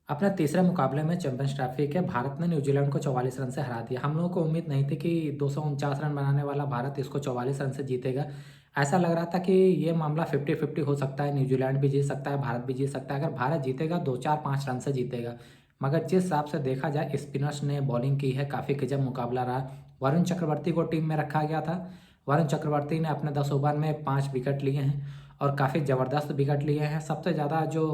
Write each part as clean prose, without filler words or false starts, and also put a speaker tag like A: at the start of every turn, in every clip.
A: अपने तीसरे मुकाबले में चैंपियंस ट्रॉफी के भारत ने न्यूजीलैंड को 44 रन से हरा दिया। हम लोगों को उम्मीद नहीं थी कि 249 रन बनाने वाला भारत इसको 44 रन से जीतेगा। ऐसा लग रहा था कि ये मामला 50-50 हो सकता है, न्यूजीलैंड भी जीत सकता है, भारत भी जीत सकता है। अगर भारत जीतेगा 2-4-5 रन से जीतेगा। मगर जिस हिसाब से देखा जाए स्पिनर्स ने बॉलिंग की है, काफ़ी गजब मुकाबला रहा। वरुण चक्रवर्ती को टीम में रखा गया था। वरुण चक्रवर्ती ने अपने 10 ओवर में 5 विकेट लिए हैं और काफ़ी ज़बरदस्त विकेट लिए हैं। सबसे ज़्यादा जो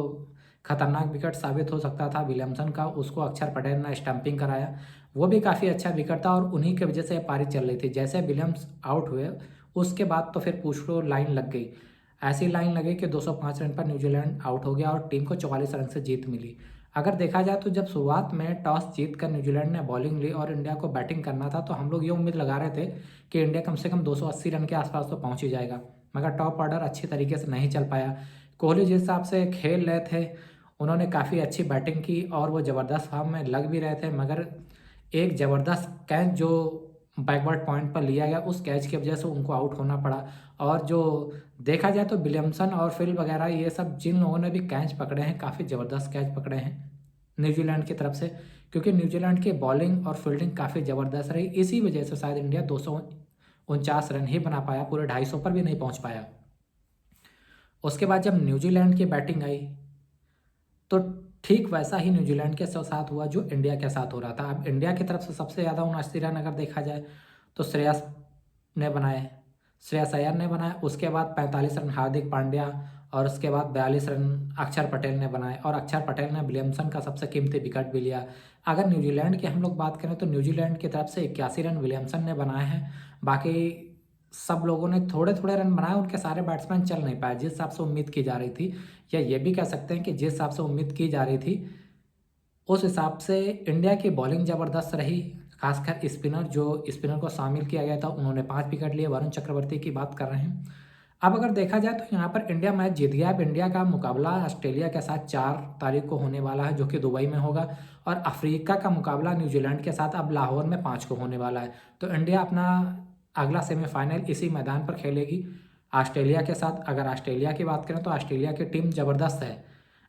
A: खतरनाक विकेट साबित हो सकता था विलियमसन का, उसको अक्षर पटेल ने स्टंपिंग कराया। वो भी काफ़ी अच्छा विकेट था और उन्हीं की वजह से पारी चल रही थी। जैसे विलियम्स आउट हुए उसके बाद तो फिर पूछ लो लाइन लग गई। ऐसी लाइन लगी कि 205 रन पर न्यूजीलैंड आउट हो गया और टीम को 44 रन से जीत मिली। अगर देखा जाए तो जब शुरुआत में टॉस जीत कर न्यूजीलैंड ने बॉलिंग ली और इंडिया को बैटिंग करना था, तो हम लोग ये उम्मीद लगा रहे थे कि इंडिया कम से कम 280 रन के आसपास तो पहुंच ही जाएगा। मगर टॉप ऑर्डर अच्छी तरीके से नहीं चल पाया। कोहली जिस हिसाब से खेल रहे थे, उन्होंने काफ़ी अच्छी बैटिंग की और वो ज़बरदस्त फॉर्म में लग भी रहे थे। मगर एक ज़बरदस्त कैच जो बैकवर्ड पॉइंट पर लिया गया, उस कैच की वजह से उनको आउट होना पड़ा। और जो देखा जाए तो विलियमसन और फिल वगैरह ये सब जिन लोगों ने भी कैच पकड़े हैं, काफ़ी ज़बरदस्त कैच पकड़े हैं न्यूजीलैंड की तरफ से। क्योंकि न्यूजीलैंड की बॉलिंग और फील्डिंग काफ़ी ज़बरदस्त रही। इसी वजह से शायद इंडिया 249 रन ही बना पाया, पूरे 250 पर भी नहीं पहुंच पाया। उसके बाद जब न्यूजीलैंड की बैटिंग आई तो ठीक वैसा ही न्यूजीलैंड के साथ हुआ जो इंडिया के साथ हो रहा था। अब इंडिया की तरफ से सबसे ज़्यादा 79 रन अगर देखा जाए तो श्रेयस ने बनाए, श्रेयस अय्यर ने बनाए। उसके बाद 45 रन हार्दिक पांड्या और उसके बाद 42 रन अक्षर पटेल ने बनाए और अक्षर पटेल ने विलियमसन का सबसे कीमती विकेट भी लिया। अगर न्यूजीलैंड की हम लोग बात करें तो न्यूजीलैंड की तरफ से 81 रन विलियमसन ने बनाए हैं। बाकी सब लोगों ने थोड़े थोड़े रन बनाए, उनके सारे बैट्समैन चल नहीं पाए जिस हिसाब से उम्मीद की जा रही थी। या ये भी कह सकते हैं कि जिस हिसाब से उम्मीद की जा रही थी उस हिसाब से इंडिया की बॉलिंग ज़बरदस्त रही। खासकर स्पिनर को शामिल किया गया था, उन्होंने 5 विकेट लिए। वरुण चक्रवर्ती की बात कर रहे हैं। अब अगर देखा जाए तो यहाँ पर इंडिया मैच जीत गया। अब इंडिया का मुकाबला ऑस्ट्रेलिया के साथ 4 तारीख को होने वाला है, जो कि दुबई में होगा। और अफ्रीका का मुकाबला न्यूजीलैंड के साथ अब लाहौर में 5 को होने वाला है। तो इंडिया अपना अगला सेमीफाइनल इसी मैदान पर खेलेगी ऑस्ट्रेलिया के साथ। अगर ऑस्ट्रेलिया की बात करें तो ऑस्ट्रेलिया की टीम ज़बरदस्त है,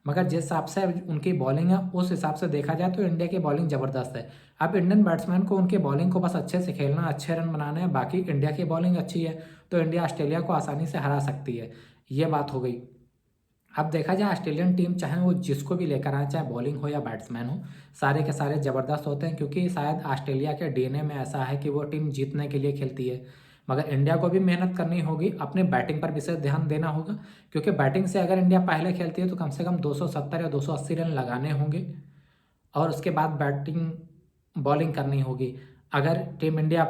A: मगर जिस हिसाब से उनकी बॉलिंग है उस हिसाब से देखा जाए तो इंडिया की बॉलिंग ज़बरदस्त है। अब इंडियन बैट्समैन को उनकी बॉलिंग को बस अच्छे से खेलना, अच्छे रन बनाने हैं। बाकी इंडिया की बॉलिंग अच्छी है तो इंडिया ऑस्ट्रेलिया को आसानी से हरा सकती है। ये बात हो गई। अब देखा जाए ऑस्ट्रेलियन टीम चाहे वो जिसको भी लेकर आए, चाहे बॉलिंग हो या बैट्समैन हो, सारे के सारे ज़बरदस्त होते हैं। क्योंकि शायद ऑस्ट्रेलिया के डीएनए में ऐसा है कि वो टीम जीतने के लिए खेलती है। मगर इंडिया को भी मेहनत करनी होगी, अपने बैटिंग पर विशेष ध्यान देना होगा। क्योंकि बैटिंग से अगर इंडिया पहले खेलती है तो कम से कम 270 या 280 रन लगाने होंगे और उसके बाद बैटिंग बॉलिंग करनी होगी। अगर टीम इंडिया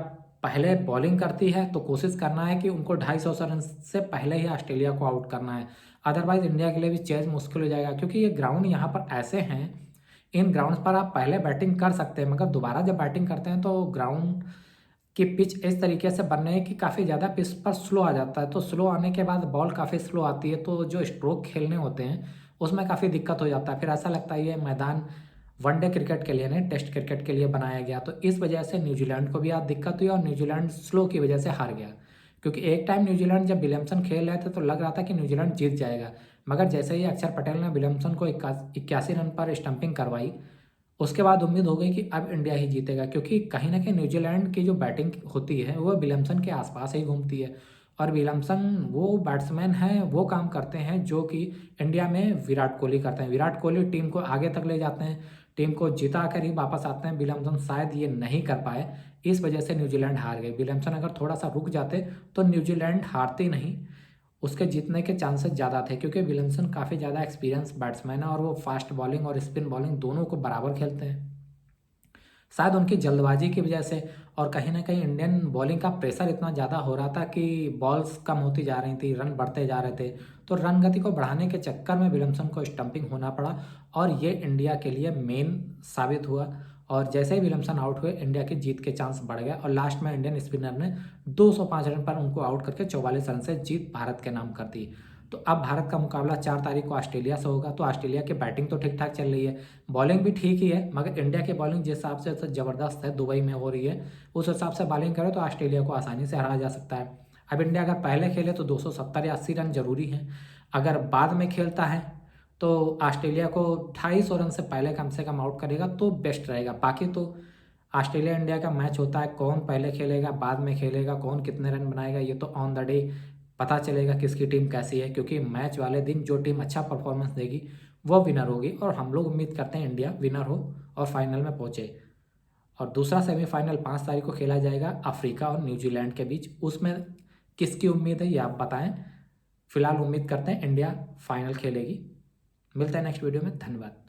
A: पहले बॉलिंग करती है तो कोशिश करना है कि उनको 250 रन से पहले ही ऑस्ट्रेलिया को आउट करना है। अदरवाइज इंडिया के लिए भी चेज मुश्किल हो जाएगा। क्योंकि ये ग्राउंड यहाँ पर ऐसे हैं, इन ग्राउंड्स पर आप पहले बैटिंग कर सकते हैं, मगर दोबारा जब बैटिंग करते हैं तो ग्राउंड की पिच इस तरीके से बन रही है कि काफ़ी ज़्यादा पिच पर स्लो आ जाता है। तो स्लो आने के बाद बॉल काफ़ी स्लो आती है, तो जो स्ट्रोक खेलने होते हैं उसमें काफ़ी दिक्कत हो जाता है। फिर ऐसा लगता है ये मैदान वनडे क्रिकेट के लिए नहीं, टेस्ट क्रिकेट के लिए बनाया गया। तो इस वजह से न्यूजीलैंड को भी आज दिक्कत हुई और न्यूजीलैंड स्लो की वजह से हार गया। क्योंकि एक टाइम न्यूजीलैंड जब विलियमसन खेल रहे थे तो लग रहा था कि न्यूजीलैंड जीत जाएगा। मगर जैसे ही अक्षर पटेल ने विलियमसन को 81 रन पर स्टंपिंग करवाई, उसके बाद उम्मीद हो गई कि अब इंडिया ही जीतेगा। क्योंकि कहीं ना कहीं न्यूजीलैंड की जो बैटिंग होती है वो विलियमसन के आसपास ही घूमती है। और विलियमसन वो बैट्समैन हैं, वो काम करते हैं जो कि इंडिया में विराट कोहली करते हैं। विराट कोहली टीम को आगे तक ले जाते हैं, टीम को जिता कर ही वापस आते हैं। विलियमसन शायद ये नहीं कर पाए, इस वजह से न्यूजीलैंड हार गई। विलियमसन अगर थोड़ा सा रुक जाते तो न्यूजीलैंड हारती नहीं, उसके जीतने के चांसेस ज़्यादा थे। क्योंकि विलियमसन काफ़ी ज़्यादा एक्सपीरियंस बैट्समैन है और वो फास्ट बॉलिंग और स्पिन बॉलिंग दोनों को बराबर खेलते हैं। शायद उनकी जल्दबाजी की वजह से और कहीं ना कहीं इंडियन बॉलिंग का प्रेशर इतना ज़्यादा हो रहा था कि बॉल्स कम होती जा रही थी, रन बढ़ते जा रहे थे। तो रन गति को बढ़ाने के चक्कर में विलियमसन को स्टंपिंग होना पड़ा और ये इंडिया के लिए मेन साबित हुआ। और जैसे ही विलियमसन आउट हुए इंडिया की जीत के चांस बढ़ गए और लास्ट में इंडियन स्पिनर ने 205 रन पर उनको आउट करके 44 रन से जीत भारत के नाम कर दी। तो अब भारत का मुकाबला 4 तारीख को ऑस्ट्रेलिया से होगा। तो ऑस्ट्रेलिया की बैटिंग तो ठीक ठाक चल रही है, बॉलिंग भी ठीक ही है। मगर इंडिया की बॉलिंग जिस हिसाब से ज़बरदस्त है, दुबई में हो रही है, उस हिसाब से बॉलिंग करे तो ऑस्ट्रेलिया को आसानी से हराया जा सकता है। अब इंडिया अगर पहले खेले तो 270 या 80 रन जरूरी हैं। अगर बाद में खेलता है तो ऑस्ट्रेलिया को 250 रन से पहले कम से कम आउट करेगा तो बेस्ट रहेगा। बाकी तो ऑस्ट्रेलिया इंडिया का मैच होता है, कौन पहले खेलेगा बाद में खेलेगा, कौन कितने रन बनाएगा, ये तो ऑन द डे पता चलेगा किसकी टीम कैसी है, क्योंकि मैच वाले दिन जो टीम अच्छा परफॉर्मेंस देगी वो विनर होगी। और हम लोग उम्मीद करते हैं इंडिया विनर हो और फाइनल में पहुँचे। और दूसरा सेमीफाइनल 5 तारीख को खेला जाएगा अफ्रीका और न्यूजीलैंड के बीच। उसमें किसकी उम्मीद है ये आप बताएं। फिलहाल उम्मीद करते हैं इंडिया फाइनल खेलेगी। मिलते हैं नेक्स्ट वीडियो में। धन्यवाद।